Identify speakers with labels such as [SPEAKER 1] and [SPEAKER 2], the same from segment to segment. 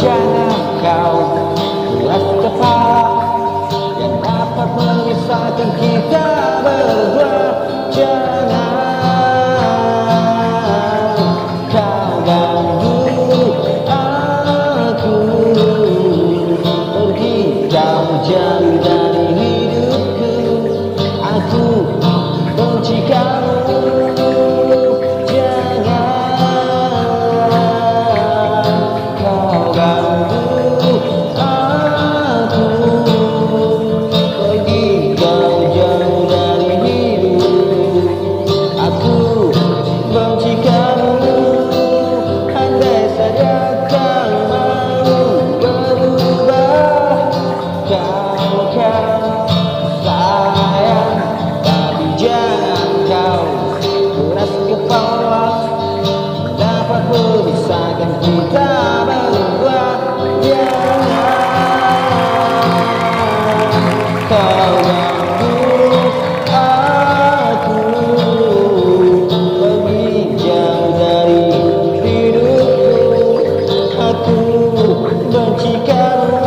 [SPEAKER 1] jangan kau keras kepala yang dapat memisahkan kita berdua. Jangan kau ganggu aku, pergi kau jauh dari hidupku. Aku benci kamu. Memisahkan kita berdua. Jangan kau ganggu aku, pergi jauh dari hidupku. Aku benci kamu.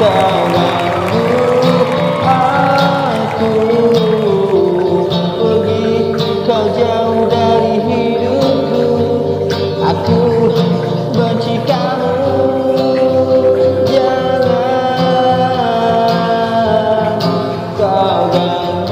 [SPEAKER 1] Kau ganggu aku, pergi kau jauh dari hidupku. Aku benci kamu. Jangan kau ganggu